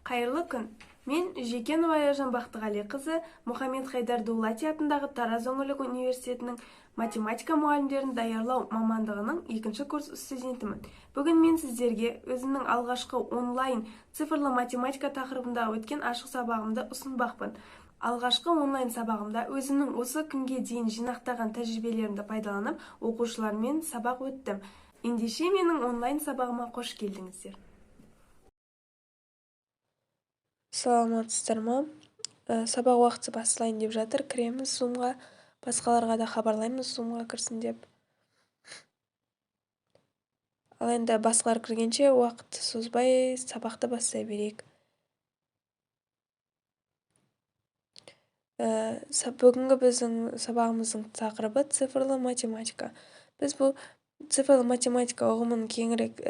Қайырлы күн. Мен Жекенова Аяжан Бақтығалиқызы Мұхаммед Хайдар Дулати атындағы Тараз өңірлік университетінің математика мұғалімдерін даярлау мамандығының 2-ші курс студентімін. Бүгін мен сіздерге өзімнің алғашқы онлайн цифрлы математика тақырыбында өткен ашық сабағымды ұсынбақпын. Алғашқы онлайн сабағымда өзімнің осы күнге дейін жинақтаған тәжірибелерімді пайдаланып, оқушылармен сабақ өттім. Ендеше менің онлайн сабағыма қош келдіңіздер. Саламатсыздар ма? Сабақ уақыты басталайын деп жатыр. Кіреміз Zoom-ға. Басқаларға да хабарлаймыз Zoom-ға кірсін деп. Ал енді басқалар кіргенше уақытты созбай сабақты бастай берейік. Бүгінгі біздің сабағымыздың тақырыбы цифрлы математика. Біз бұл цифрлы математика ұғымын кеңірек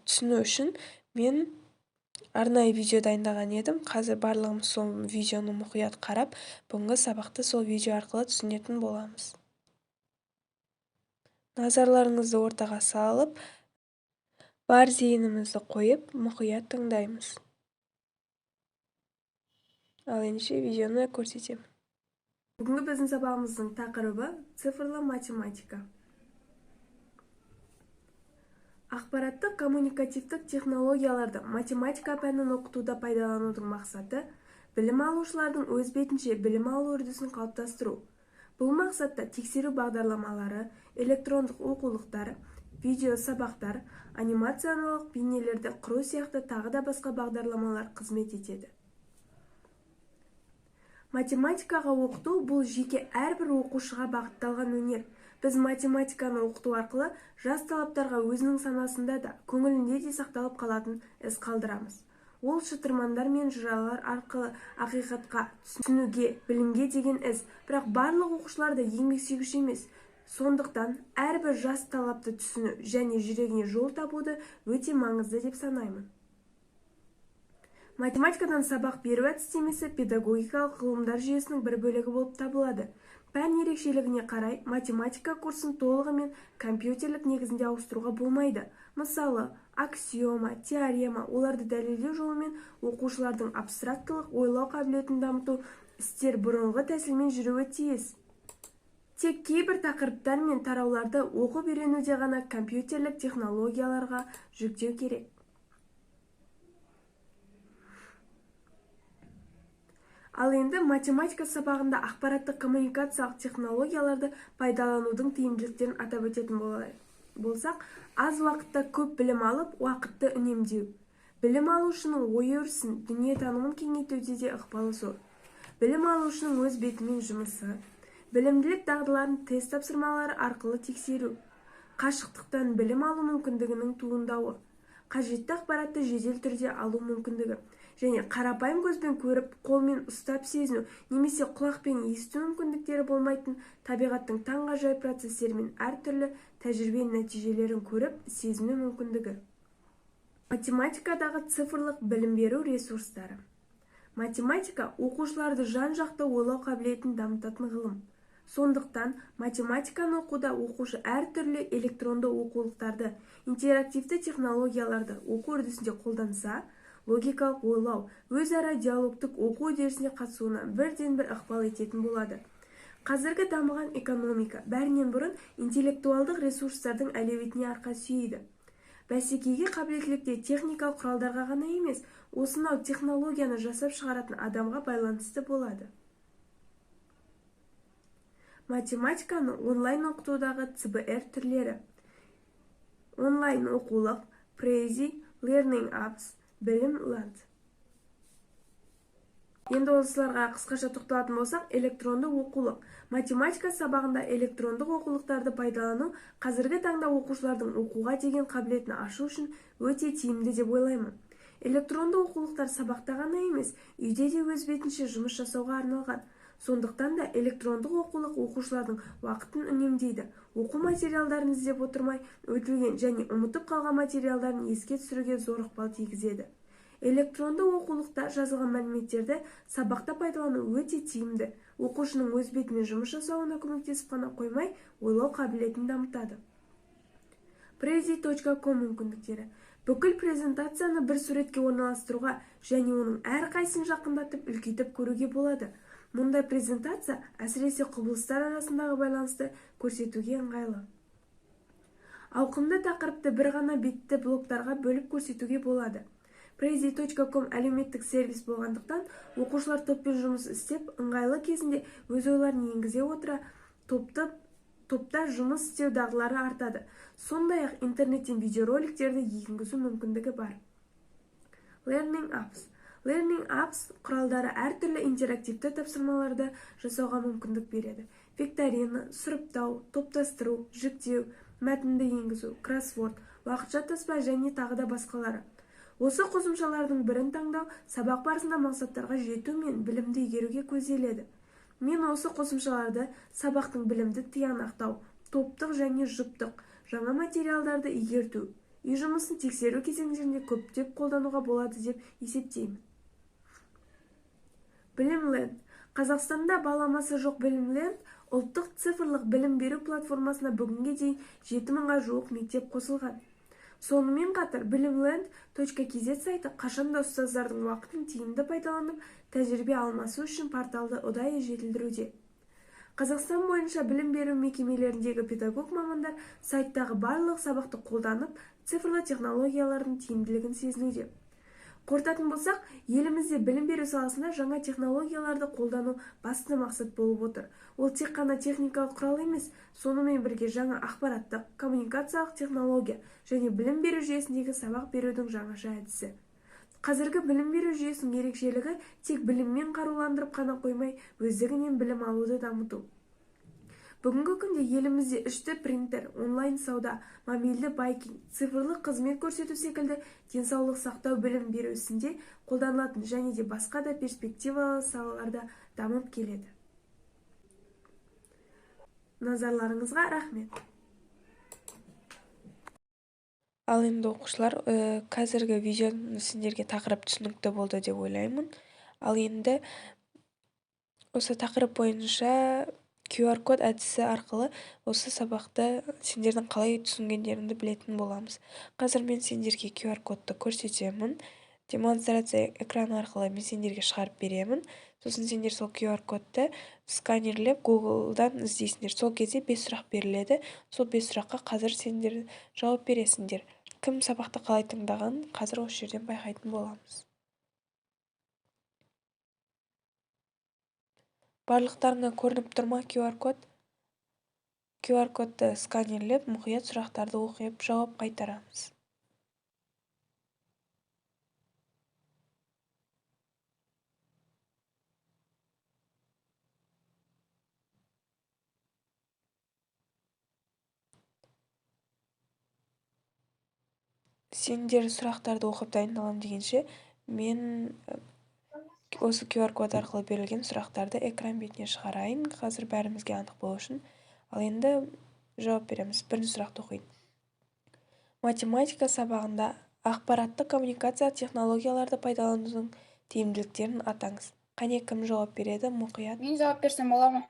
түсіну үшін мен арнайы видео дайындаған едім. Қазір барлығымыз сол видеоны мұқият қарап, бүгінгі сабақты сол видео арқылы түсінетін боламыз. Назарларыңызды ортаға салып, бар зейінімізді қойып, мұқият тыңдаймыз. Ал ендеше видеоны көрсетемін. Бүгінгі біздің сабағымыздың тақырыбы цифрлы математика. Ақпараттық коммуникативтік технологияларды математика пәнін оқытуда пайдаланудың мақсаты білім алушылардың өз бетінше білім алу үрдісін қалыптастыру. Бұл мақсатта тексеру бағдарламалары, электрондық оқулықтар, видео сабақтар, анимациялық бейнелерді құру сияқты тағы да басқа бағдарламалар қызмет етеді. Математикаға оқыту бұл жеке әрбір оқушыға бағытталған өнер. Біз математиканы оқыту арқылы жас талаптарға өзінің санасында да, көңілінде де сақталып қалатын із қалдырамыз. Ол шытырмандар мен жыраулар арқылы ақиқатқа, түсінуге, білімге деген із, бірақ барлық оқушылар да еңбексүйгіш емес. Сондықтан әрбір жас талапты түсіну және жүрегіне жол табуды өте маңызды деп санаймын. Математикадан сабақ беру әдістемесі педагогикалық ғылымдар жүйесінің бір бөлігі болып табылады. Пән ерекшелігіне қарай математика курсын толығымен компьютерлік негізінде ауыстыруға болмайды. Мысалы, аксиома, теорема, оларды дәлелдеу жолымен оқушылардың абстрактылық ойлау қабілетін дамыту істер бұрынғы тәсілмен жүруі тиіс. Тек кейбір тақырыптар мен тарауларды оқып үйренуде ғана компьютерлік технологияларға жүктеу керек. Ал енді математика сабағында ақпараттық коммуникациялық технологияларды пайдаланудың тиімділіктерін атап өтетін болсақ, аз уақытта көп білім алып, уақытты үнемдеу. Білім алушының ой өрісін, дүниетанымын кеңейтуде де ықпалы зор. Білім алушының өз бетімен жұмысы, білімділік дағдыларын тест тапсырмалары арқылы тексеру, қашықтықтан білім алу мүмкіндігінің туындауы, қажетті ақпаратты жедел түрде алу мүмкіндігі, және қарапайым көзбен көріп, қолмен ұстап сезіну, немесе құлақпен есту мүмкіндіктері болмайтын табиғаттың таңғажайып процестерімен әртүрлі тәжірибе нәтижелерін көріп, сезіну мүмкіндігі. Математикадағы цифрлық білім беру ресурстары. Математика оқушыларды жан-жақты ойлау қабілетін дамытатын ғылым. Сондықтан математиканы оқуда оқушы әртүрлі электронды оқулықтарды, интерактивті технологияларды оқу үрдісінде қолданса, логикалық ойлау, өзара диалогтық оқу үдерісіне қатысуына бірден бір ықпал ететін болады. Қазіргі дамыған экономика бәрінен бұрын интеллектуалдық ресурстардың әлеуетіне арқа сүйейді. Бәсекеге қабілеттілікте техникалық құралдарға ғана емес, осынау технологияны жасап шығаратын адамға байланысты болады. Математиканы онлайн оқытудағы ЦБР түрлері. Онлайн оқулық, Prezi, Learning Apps, Білім Ланд. Енді осыларға қысқаша тоқталатын болсақ, электронды оқулық. Математика сабағында электрондық оқулықтарды пайдалану қазіргі таңда оқушылардың оқуға деген қабілетін ашу үшін өте тиімді деп ойлаймын. Электронды оқулықтар сабақта ғана емес, үйде де өз бетінше жұмыс жасауға арналған. Сондықтан да электрондық оқулық оқушылардың уақытын үнемдейді. Оқу материалдарын іздеп отырмай, өтілген және ұмытып қалған материалдарын еске түсіруге зор ықпал тигізеді. Электронды оқулықта жазылған мәліметтерді сабақта пайдалану өте тиімді. Оқушының өз бетімен жұмыс жасауына көмектесіп қана қоймай, ойлау қабілетін дамытады. Prezi.com мүмкіндіктері. Бүкіл презентацияны бір суретке орналастыруға және оның әрқайсысын жақындатып, үлкейтіп көруге болады. Мұндай презентация әсіресе құбылыстар арасындағы байланысты көрсетуге ыңғайлы. Ауқымды тақырыпты бір ғана бетті блоктарға бөліп көрсетуге болады. Prezi.com әлеуметтік сервис болғандықтан, оқушылар топпен жұмыс істеп, ыңғайлы кезінде өз ойларын енгізе отыра, топта жұмыс істеу дағдылары артады. Сондай-ақ интернеттен видеороликтерді енгізу мүмкіндігі бар. Learning Apps. Learning Apps құралдары әртүрлі интерактивті тапсырмаларды жасауға мүмкіндік береді. Викторина, сұрыптау, топтастыру, жүктеу, мәтінді енгізу, кроссворд, уақытша таспа және тағы да басқалары. Осы қосымшалардың бірін таңдау сабақ барысында мақсаттарға жету мен білімді игеруге көзделеді. Мен осы қосымшаларды сабақтың білімді тиянақтау, топтық және жұптық, жаңа материалдарды игерту, үй жұмысын тексеру кезеңдерінде көптеп қолдануға болады деп есептеймін. Білімленд. Қазақстанда баламасы жоқ Білімленд ұлттық цифрлық білім беру платформасына бүгінге дейін 7000-ға жуық мектеп қосылған. Сонымен қатар Bilimland.kz сайты қашанда ұстаздардың уақытын тиімді пайдаланып, тәжірибе алмасу үшін порталды ұдайы жетілдіруде. Қазақстан бойынша білім беру мекемелеріндегі педагог мамандар сайттағы барлық сабақты қолданып, цифрлы технологиялардың тиімділігін сезінуде. Қортатын болсақ, елімізде білім беру саласында жаңа технологияларды қолдану басты мақсат болып отыр. Ол тек қана техникалық құрал емес, сонымен бірге жаңа ақпараттық, коммуникациялық технология және білім беру жүйесіндегі сабақ берудің жаңаша әдісі. Қазіргі білім беру жүйесінің ерекшелігі тек біліммен қаруландырып қана қоймай, өздігінен білім алуды дамыту. Бүгінгі күнде елімізде 3D принтер, онлайн сауда, мобильді байкинг, цифрлық қызмет көрсету секілді денсаулық сақтау білім беру ісінде қолданылатын және де басқа да перспективалы салаларда дамып келеді. Назарларыңызға рахмет. Ал енді оқушылар, қазіргі видеоны сендерге тақырып түсінікті болды деп ойлаймын. Ал енді осы тақырып бойынша QR-код әдісі арқылы осы сабақты сендердің қалай түсінгендеріңді білетін боламыз. Қазір мен сендерге QR-кодты көрсетемін. Демонстрация экраны арқылы мен сендерге шығарып беремін. Сосын сендер сол QR-кодты сканерлеп Google-дан іздейсіңдер. Сол кезде 5 сұрақ беріледі. Сол 5 сұраққа қазір сендер жауап бересіңдер. Кім сабақты қалай тыңдаған, қазір осы жерден байқайтын боламыз. Барлықтарына көрініп тұрма QR-код? QR-кодты сканерлеп, мұқият сұрақтарды оқып, жауап қайтарамыз. Сендер сұрақтарды оқып дайындалам дегенше, мен осы QR-код арқылы берілген сұрақтарды экран бетіне шығарайын, қазір бәрімізге анық болу үшін. Ал енді жауап береміз. Бірінші сұрақты оқиын. Математика сабағында ақпаратты коммуникация технологияларды пайдаланудың тиімділіктерін атаңыз. Қане, кім жауап береді? Мұқият. Мен жауап берсем бола ма?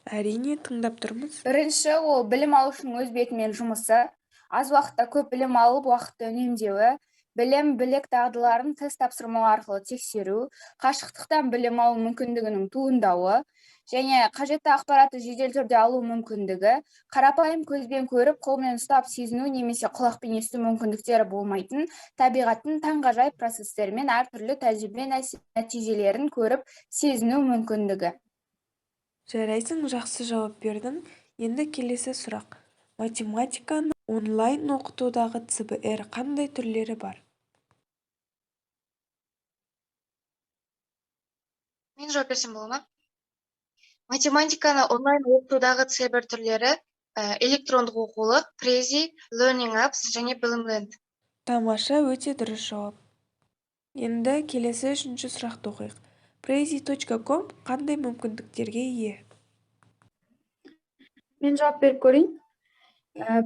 Әрине, тыңдап тұрмыз. Бірінші, ол білім алушының өз бетімен жұмысы, аз уақытта көп білім алып, уақытты үнемдеуі, білім, білік дағдыларын тест тапсырмалар арқылы тексеру, қашықтықтан білім алу мүмкіндігінің туындауы, және қажетті ақпаратты жедел түрде алу мүмкіндігі, қарапайым көзбен көріп, қолмен ұстап сезіну немесе құлақпен есту мүмкіндіктері болмайтын, табиғаттың таңғажайып процестерімен әртүрлі тәжірибе нәтижелерін көріп сезіну мүмкіндігі. Жарайсың, жақсы жауап бердің. Енді келесі сұрақ. Математиканы онлайн оқытудағы ЦБР қандай түрлері бар? Мен жауап берсем бола ма? Математиканы онлайн оқытудағы ЦБР түрлері электрондық оқулық, Prezi, Learning Apps және Bilimland. Тамаша, өте дұрыс жауап. Енді келесі үшінші сұрақты оқиық. Prezi.com қандай мүмкіндіктерге ие? Мен жауап беріп көрейін.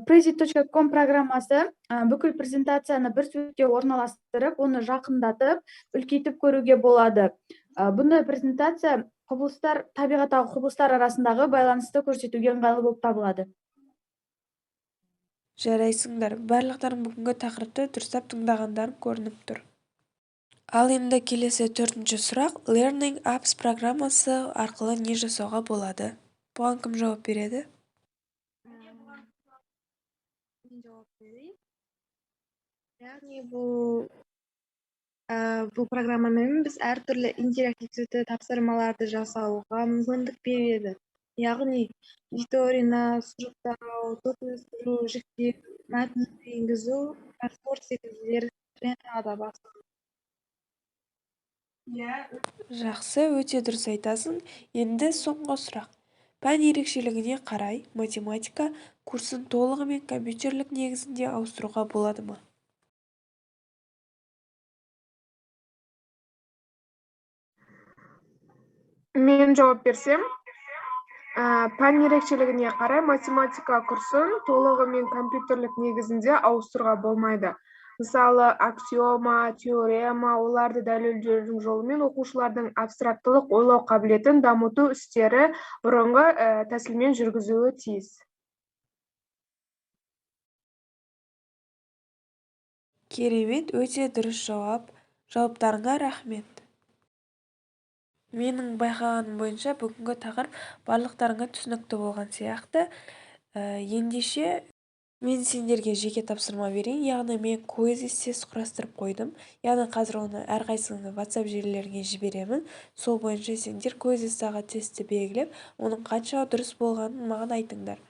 Prezi.com программасы бүкіл презентацияны бір суретке орналастырып, оны жақындатып, үлкейтіп көруге болады. Бұндай презентация табиғаттағы құбылыстар арасындағы байланысты көрсетуге ыңғайлы болып табылады. Жарайсыңдар, барлықтарың бүгінгі тақырыпты дұрыстап тыңдағандарың көрініп тұр. Ал енді келесі 4-ші сұрақ. Learning Apps программасы арқылы не жасауға болады? Бұған кім жауап береді? Мен жауап берейін. Яғни бұл программамен біз әртүрлі интерактивті тапсырмаларды жасауға мүмкіндік береді. Яғни викторина, сұрыптау, топ өсіру, жіктеу, мәтін енгізу, кроссворд секілділер және тағы да басқа. Жақсы, өте дұрыс айтасың. Енді соңғы сұрақ. Пән ерекшелігіне қарай математика курсын толығымен компьютерлік негізінде ауыстыруға болады ма? Мен жауап берсем, пән ерекшелігіне қарай математика курсын толығымен компьютерлік негізінде ауыстыруға болмайды. Мысалы, аксиома, теорема, оларды дәлелдеудің жолымен оқушылардың абстрактылық ойлау қабілетін дамыту істері бұрынғы тәсілмен жүргізуі тиіс. Керемет, өте дұрыс жауап. Жауаптарыңа рахмет. Менің байқағаным бойынша бүгінгі тақырып барлықтарыңа түсінікті болған сияқты. Ендеше мен сендерге жеке тапсырма берейін. Яғни мен тест құрастырып қойдым. Яғни қазір оны әрқайсыңды WhatsApp желілеріңе жіберемін. Сол бойынша сендер тестті тестті белгілеп, оның қанша дұрыс болғанын маған айтыңдар.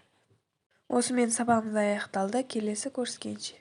Осымен сабағымыз аяқталды. Келесі көріскенше.